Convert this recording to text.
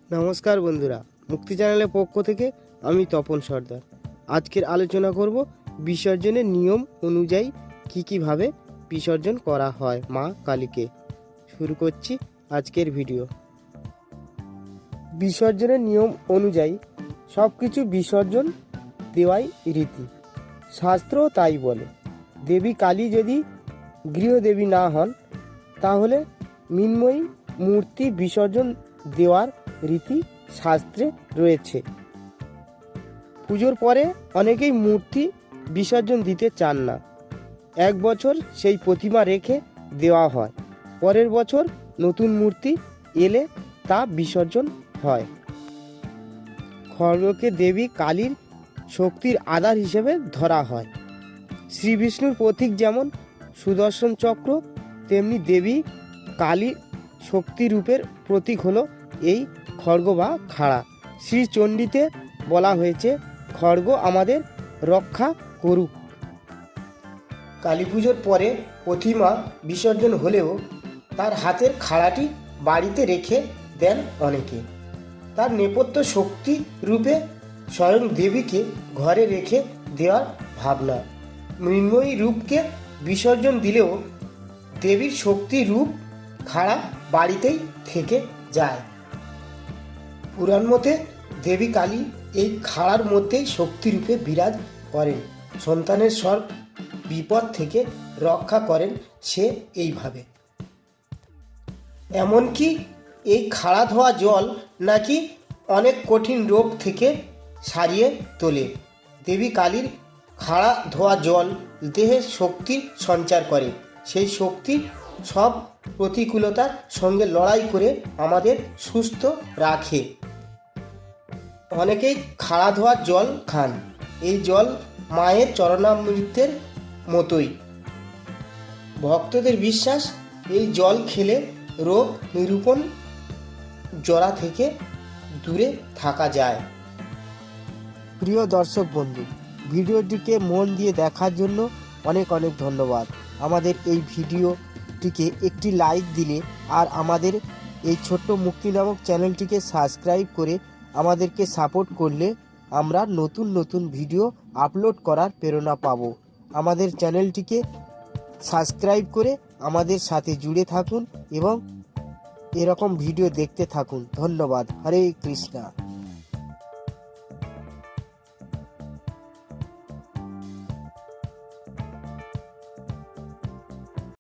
নমস্কার বন্ধুরা, মুক্তি চ্যানেলের পক্ষ থেকে আমি তপন সর্দার। আজকের আলোচনা করব বিসর্জনের নিয়ম অনুযায়ী কীভাবে বিসর্জন করা হয় মা কালীকে। শুরু করছি আজকের ভিডিও। বিসর্জনের নিয়ম অনুযায়ী সব কিছু বিসর্জন দেওয়াই রীতি, শাস্ত্র তাই বলে। দেবী কালী যদি গৃহদেবী না হন তাহলে মৃন্ময়ী মূর্তি বিসর্জন দেওয়ার রীতি শাস্ত্রে রয়েছে। পুজোর পরে অনেকেই মূর্তি বিসর্জন দিতে চান না। এক বছর সেই প্রতিমা রেখে দেওয়া হয়, পরের বছর নতুন মূর্তি এলে তা বিসর্জন হয়। খড়গকে দেবী কালীর শক্তির আধার হিসেবে ধরা হয়। শ্রী বিষ্ণুর প্রতীক যেমন সুদর্শন চক্র, তেমনি দেবী কালী শক্তিরূপের প্রতীক হলো এই খড়গ বা খাড়া। শ্রী চণ্ডীতে বলা হয়েছে, খড়গ আমাদের রক্ষা করুক। কালী পুজোর পরে প্রতিমা বিসর্জন হলেও তার হাতের খাড়াটি বাড়িতে রেখে দেন অনেকে। তার নেপথ্য শক্তি রূপে স্বয়ং দেবীকে ঘরে রেখে দেওয়ার ভাবনা। মৃন্ময়ী রূপকে বিসর্জন দিলেও দেবীর শক্তি রূপ খাড়া বাড়িতেই থেকে যায়। পুরাণ মতে দেবী কালী এই খাড়ার মধ্যেই শক্তিরূপে বিরাজ করেন। সন্তানের সব বিপদ থেকে রক্ষা করেন সে এইভাবে। এমনকি এই খাড়া ধোয়া জল নাকি অনেক কঠিন রোগ থেকে সারিয়ে তোলে। দেবী কালীর খাড়া ধোয়া জল দেহে শক্তির সঞ্চার করে। সেই শক্তি সব প্রতিকূলতার সঙ্গে লড়াই করে আমাদের সুস্থ রাখে। অনেকেই খাড়া ধোয়া জল খান। এই জল মায়ের চরণামৃতের মতোই। ভক্তদের বিশ্বাস, এই জল খেলে রোগ নিরূপণ জরা থেকে দূরে থাকা যায়। প্রিয় দর্শক বন্ধু, ভিডিওটিকে মন দিয়ে দেখার জন্য অনেক অনেক ধন্যবাদ। আমাদের এই ভিডিওটিকে একটি লাইক দিলে আর আমাদের এই ছোট্ট মুক্তি নামক চ্যানেলটিকে সাবস্ক্রাইব করে আমাদেরকে সাপোর্ট করলে আমরা নতুন নতুন ভিডিও আপলোড করার প্রেরণা পাব। আমাদের চ্যানেলটিকে সাবস্ক্রাইব করে আমাদের সাথে জুড়ে থাকুন এবং এরকম ভিডিও দেখতে থাকুন। ধন্যবাদ। হরে কৃষ্ণা।